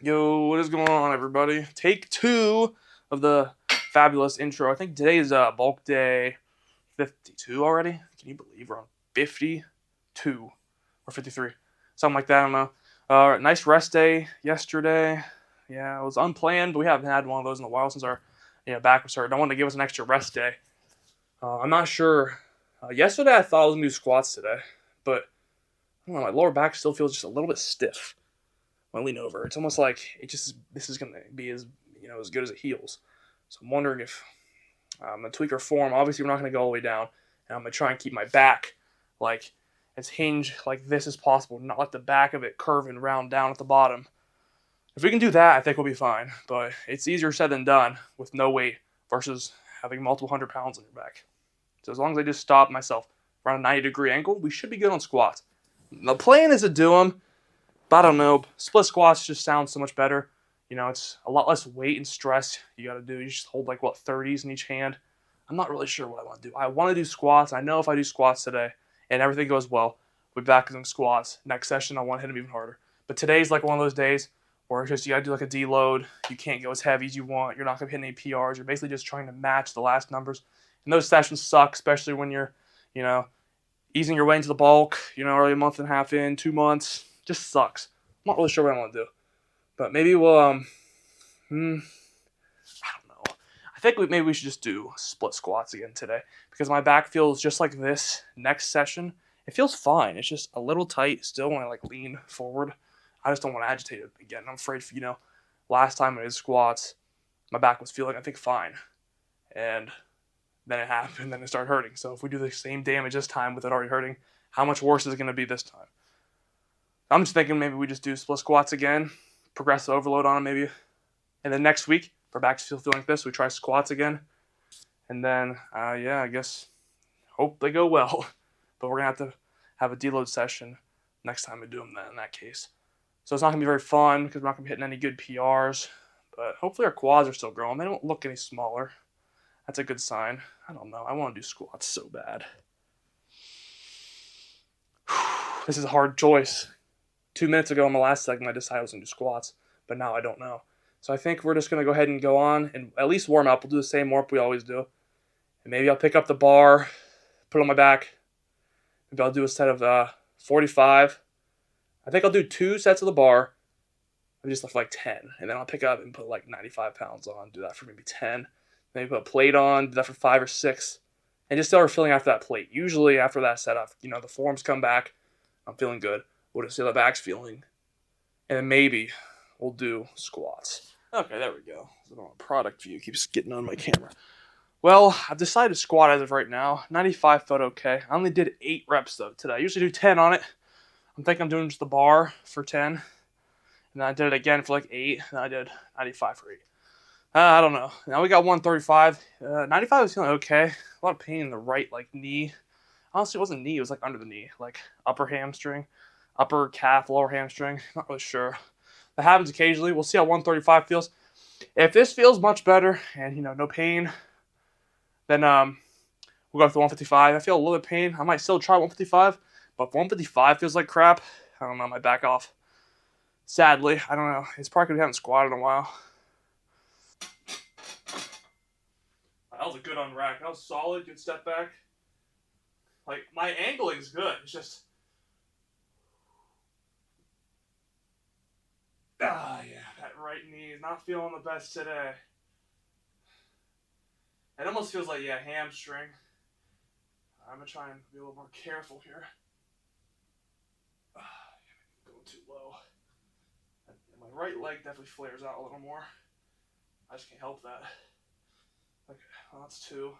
Yo, what is going on, everybody? Take two of the fabulous intro. I think today is bulk day 52 already. Can you believe we're on 52 or 53? Something like that, I don't know. Nice rest day yesterday. Yeah, it was unplanned, but we haven't had one of those in a while since our back was hurt. I wanted to give us an extra rest day. I'm not sure. Yesterday I thought I was going to do squats today, but I don't know, my lower back still feels just a little bit stiff when I lean over. It's almost like this is gonna be as good as it heals. So I'm wondering if I'm gonna tweak our form. Obviously, we're not gonna go all the way down, and I'm gonna try and keep my back like as hinged like this as possible, not let the back of it curve and round down at the bottom. If we can do that, I think we'll be fine. But it's easier said than done with no weight versus having multiple 100 pounds on your back. So as long as I just stop myself around a 90-degree angle, we should be good on squats. The plan is to do them, but I don't know. Split squats just sounds so much better. It's a lot less weight and stress you got to do. You just hold 30s in each hand. I'm not really sure what I want to do. I want to do squats. I know if I do squats today and everything goes well, we'll be back doing squats. Next session, I want to hit them even harder. But today's like one of those days where it's just you got to do like a deload. You can't go as heavy as you want. You're not going to hit any PRs. You're basically just trying to match the last numbers. And those sessions suck, especially when you're, you know, easing your way into the bulk, already a month and a half in, 2 months. Just sucks. I'm not really sure what I want to do. But maybe we'll, I don't know. I think maybe we should just do split squats again today because my back feels just like this next session. It feels fine. It's just a little tight still when I lean forward. I just don't want to agitate it again. I'm afraid, last time I did squats, my back was feeling, I think, fine. And then it happened, then it started hurting. So if we do the same damage this time with it already hurting, how much worse is it going to be this time? I'm just thinking maybe we just do split squats again, progressive overload on them maybe. And then next week, if our backs still feeling like this, we try squats again. And then, I guess, hope they go well. But we're going to have a deload session next time we do them then in that case. So it's not going to be very fun because we're not going to be hitting any good PRs. But hopefully our quads are still growing. They don't look any smaller. That's a good sign. I don't know. I want to do squats so bad. This is a hard choice. 2 minutes ago in the last segment, I decided I was going to do squats. But now I don't know. So I think we're just going to go ahead and go on and at least warm up. We'll do the same warm up we always do. And maybe I'll pick up the bar, put it on my back. Maybe I'll do a set of 45. I think I'll do 2 sets of the bar. I just left 10. And then I'll pick up and put 95 pounds on. Do that for maybe 10. Maybe put a plate on. Do that for 5 or 6. And just start feeling after that plate. Usually after that setup, the forms come back. I'm feeling good. We'll just see how the back's feeling. And then maybe we'll do squats. Okay, there we go. Product view keeps getting on my camera. Well, I've decided to squat as of right now. 95 felt okay. I only did 8 reps though today. I usually do 10 on it. I'm thinking I'm doing just the bar for 10. And then I did it again for 8. And I did 95 for 8. I don't know. Now we got 135. 95 was feeling okay. A lot of pain in the right knee. Honestly, it wasn't knee. It was under the knee. Upper hamstring, upper calf, lower hamstring. Not really sure. That happens occasionally. We'll see how 135 feels. If this feels much better and no pain, then we'll go up to 155. I feel a little bit of pain. I might still try 155, but if 155 feels like crap, I don't know. I might back off. Sadly, I don't know. It's probably because we haven't squatted in a while. That was a good unrack. That was solid. Good step back. My angling's good. It's just yeah, that right knee is not feeling the best today. It almost feels like hamstring. I'm gonna try and be a little more careful here. Going too low. My right leg definitely flares out a little more. I just can't help that. Okay, well, that's 2.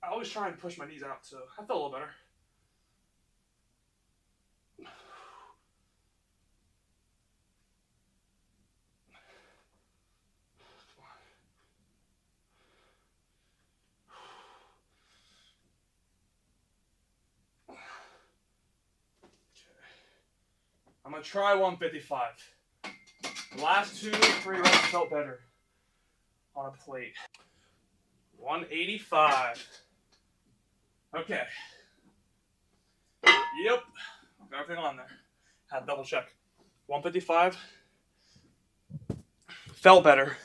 I always try and push my knees out, so I felt a little better. I'm gonna try 155. The last 2 or 3 reps felt better on a plate. 185. Okay. Yep. Got everything on there. Had to double check. 155. Felt better.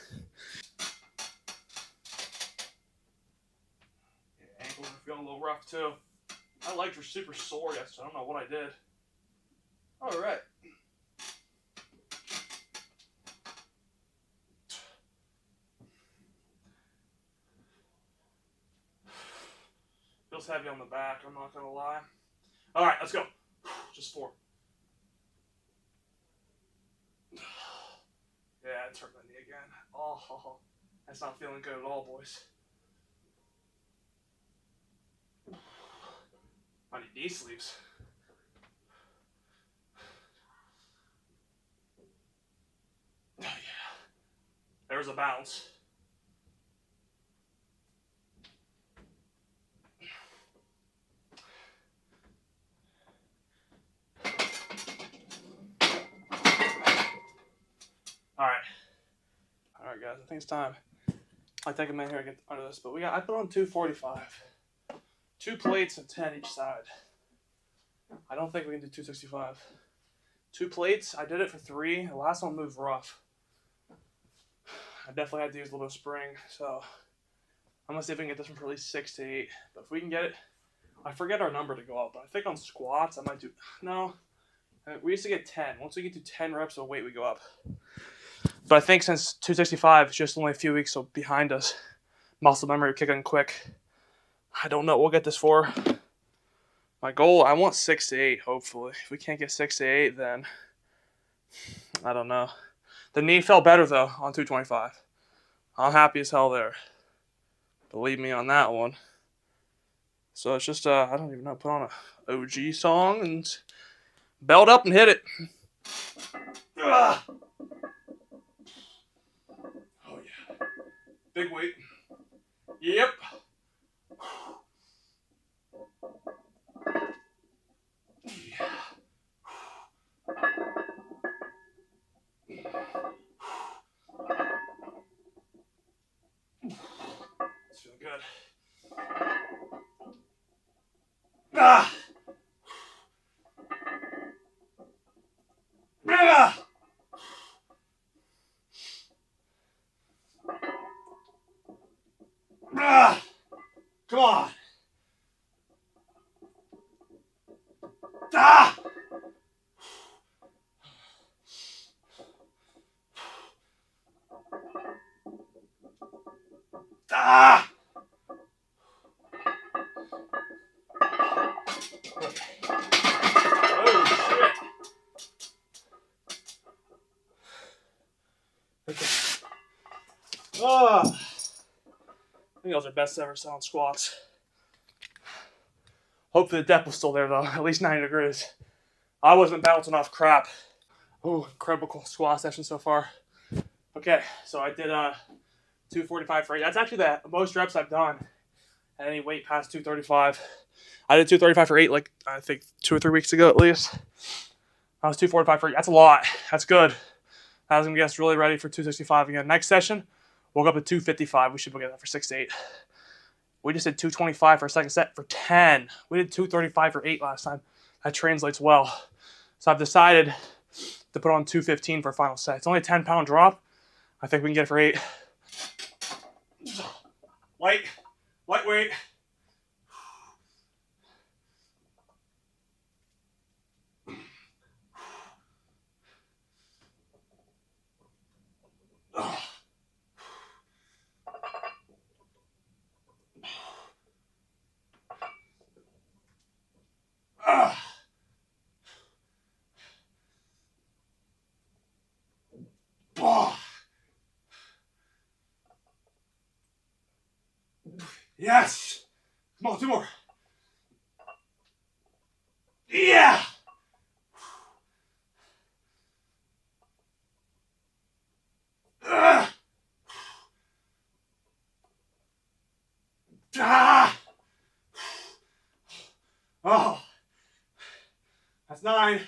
Yeah, ankles are feeling a little rough too. My legs were super sore yesterday. I don't know what I did. All right. Feels heavy on the back, I'm not gonna lie. All right, let's go. Just 4. Yeah, it's hurt my knee again. Oh, that's not feeling good at all, boys. I need knee sleeves. Oh, yeah. There's a bounce. All right, guys. I think it's time. I take a minute here to get under this, but I put on 245. 2 plates and 10 each side. I don't think we can do 265. 2 plates. I did it for 3. The last one moved rough. I definitely had to use a little bit of spring, so I'm gonna see if we can get this one for at least 6 to 8. But if we can get it, I forget our number to go up. But I think on squats I might do we used to get 10. Once we get to 10 reps of weight, we go up. But I think since 265 is just only a few weeks behind us, muscle memory will kick in quick. I don't know what we'll get this for. My goal, I want 6 to 8, hopefully. If we can't get 6 to 8, then I don't know. The knee felt better, though, on 225. I'm happy as hell there. Believe me on that one. So it's just, I don't even know, put on a OG song and belt up and hit it. Ugh. Oh, yeah. Big weight. Yep. It's feeling good. Ah! Ah! Ah! Come on. Ah! Ah! Oh, shit. Okay. Oh. I think those are best ever sound squats. Hopefully the depth was still there, though. At least 90 degrees. I wasn't bouncing off crap. Oh, incredible squat session so far. Okay, so I did 245 for 8. That's actually the most reps I've done at any weight past 235. I did 235 for 8, like, I think 2 or 3 weeks ago at least. I was 245 for 8. That's a lot. That's good. I was going to get us really ready for 265 again. Next session, we'll go up to 255. We should get that for 6 to 8. We just did 225 for a second set for 10. We did 235 for 8 last time. That translates well. So I've decided to put on 215 for a final set. It's only a 10-pound drop. I think we can get it for 8. Lightweight. Yes! Come on, 2 more. Yeah! Ah! Oh, that's 9.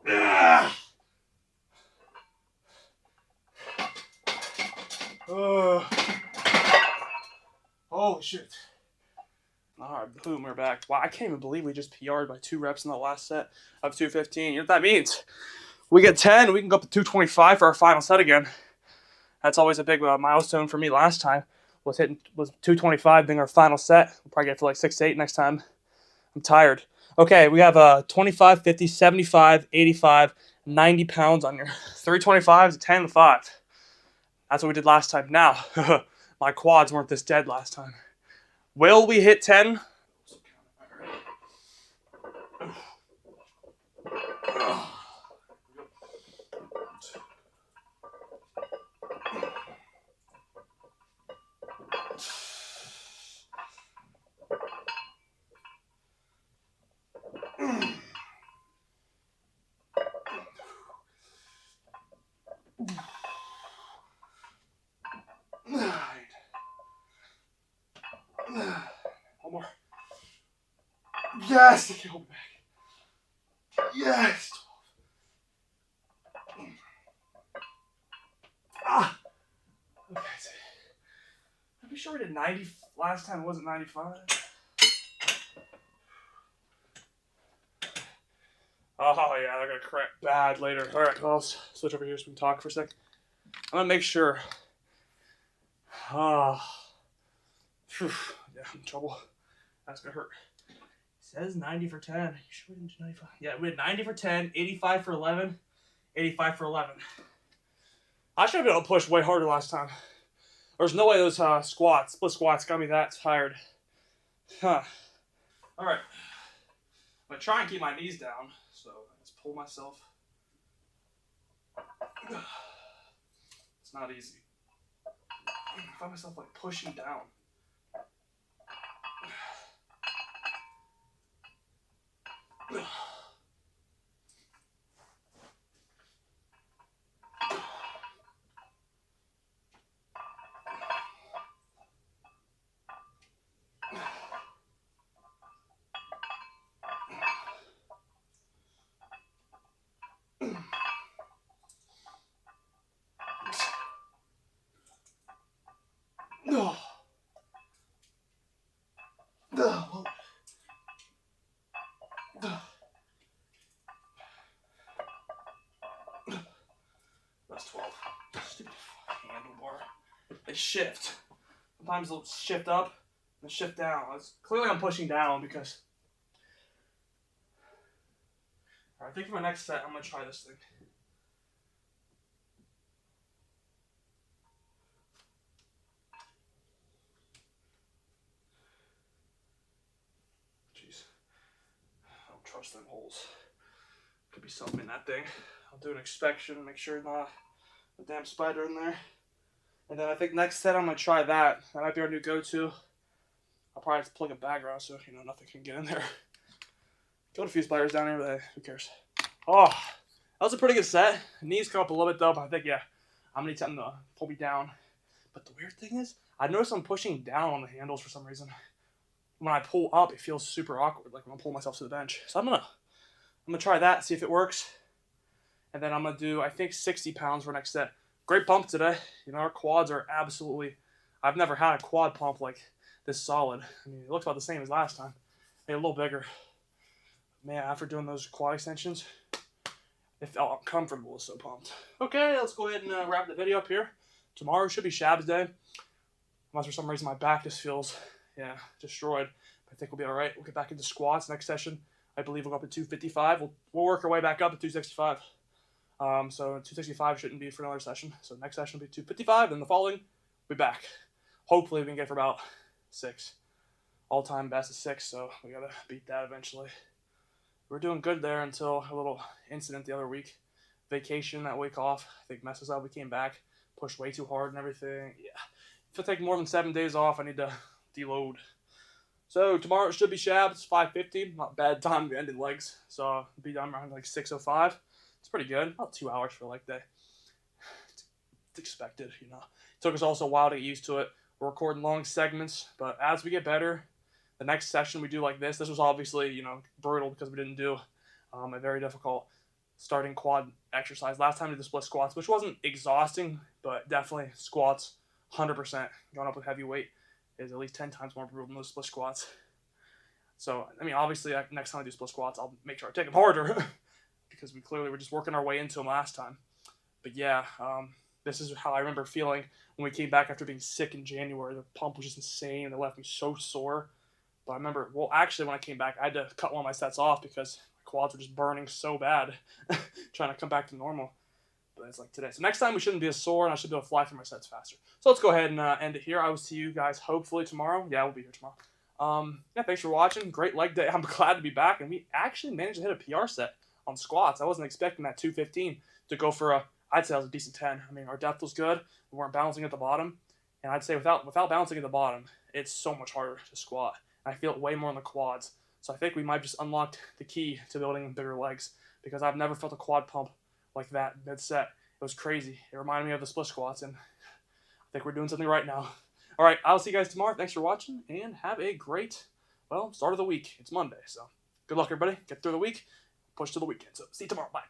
Ah! Oh, holy shit. All right, boom, we're back. Wow, I can't even believe we just PR'd by 2 reps in the last set of 215. You know what that means? We get 10, we can go up to 225 for our final set again. That's always a big milestone for me last time. Was 225 being our final set. We'll probably get to like 6 to 8 next time. I'm tired. Okay, we have 25, 50, 75, 85, 90 pounds on your 325s, 10 and 5. That's what we did last time. Now, my quads weren't this dead last time. Will we hit 10? One more. Yes! Okay, hold back. Yes! Ah! Okay. I'm sure we did 90 last time. It wasn't 95. Oh, yeah, they're going to cramp bad later. All right, well, I'll switch over here so we can talk for a sec. I'm going to make sure. Yeah, I'm in trouble. That's going to hurt. It says 90 for 10. You sure we didn't do 95? Yeah, we had 90 for 10, 85 for 11, 85 for 11. I should have been able to push way harder last time. There's no way those split squats got me that tired. Huh. All right. I'm going to try and keep my knees down. So I just pull myself. It's not easy. I find myself like pushing down. That's 12. Stupid handlebar. They shift. Sometimes they'll shift up and shift down. Clearly I'm pushing down because... Alright, I think for my next set, I'm going to try this thing. Jeez. I don't trust them holes. Could be something in that thing. I'll do an inspection, make sure not a damn spider in there. And then I think next set I'm going to try that. That might be our new go-to. I'll probably have to plug a bag around so, nothing can get in there. Got a few spiders down here, but hey, who cares? Oh, that was a pretty good set. Knees come up a little bit though, but I think, yeah, I'm going to need something to pull me down. But the weird thing is, I noticed I'm pushing down on the handles for some reason. When I pull up, it feels super awkward, like when I'm pulling myself to the bench. So I'm gonna try that, see if it works. And then I'm gonna do, I think, 60 pounds for next set. Great pump today. Our quads are absolutely, I've never had a quad pump like this solid. I mean, it looks about the same as last time. Maybe a little bigger. Man, after doing those quad extensions, it felt uncomfortable. So pumped. Okay, let's go ahead and wrap the video up here. Tomorrow should be Shabs day. Unless for some reason my back just feels, destroyed. But I think we'll be all right. We'll get back into squats next session. I believe we'll go up to 255. We'll work our way back up to 265. So 265 shouldn't be for another session. So next session will be 255, and the following, we'll be back. Hopefully we can get for about 6. All-time best is 6, so we gotta beat that eventually. We were doing good there until a little incident the other week. Vacation, that week off, I think messed us up. We came back, pushed way too hard and everything. Yeah. If I take more than 7 days off, I need to deload. So tomorrow it should be Shabs, 5:50. Not bad time to end in legs. So I'll be done around like 6:05. It's pretty good. About 2 hours for a leg day. It's expected, It took us also a while to get used to it. We're recording long segments, but as we get better, the next session we do like this. This was obviously, brutal because we didn't do a very difficult starting quad exercise. Last time we did the split squats, which wasn't exhausting, but definitely squats, 100%. Going up with heavy weight is at least 10 times more brutal than those split squats. So, I mean, obviously, next time I do split squats, I'll make sure I take them harder because we clearly were just working our way into them last time. But yeah, this is how I remember feeling when we came back after being sick in January. The pump was just insane, and it left me so sore. But I remember, well, actually, when I came back, I had to cut one of my sets off because my quads were just burning so bad trying to come back to normal. But it's like today. So next time we shouldn't be as sore, and I should be able to fly through my sets faster. So let's go ahead and end it here. I will see you guys hopefully tomorrow. Yeah, we'll be here tomorrow. Yeah, thanks for watching. Great leg day. I'm glad to be back, and we actually managed to hit a PR set on squats. I wasn't expecting that 215 to go for I'd say that was a decent 10. I mean, our depth was good. We weren't balancing at the bottom, and I'd say without balancing at the bottom, it's so much harder to squat. I feel it way more in the quads. So I think we might just unlocked the key to building bigger legs because I've never felt a quad pump like that mid-set. It was crazy. It reminded me of the split squats, and I think we're doing something right now. All right, I'll see you guys tomorrow. Thanks for watching, and have a great, start of the week. It's Monday, so good luck, everybody. Get through the week, push to the weekend. So see you tomorrow. Bye.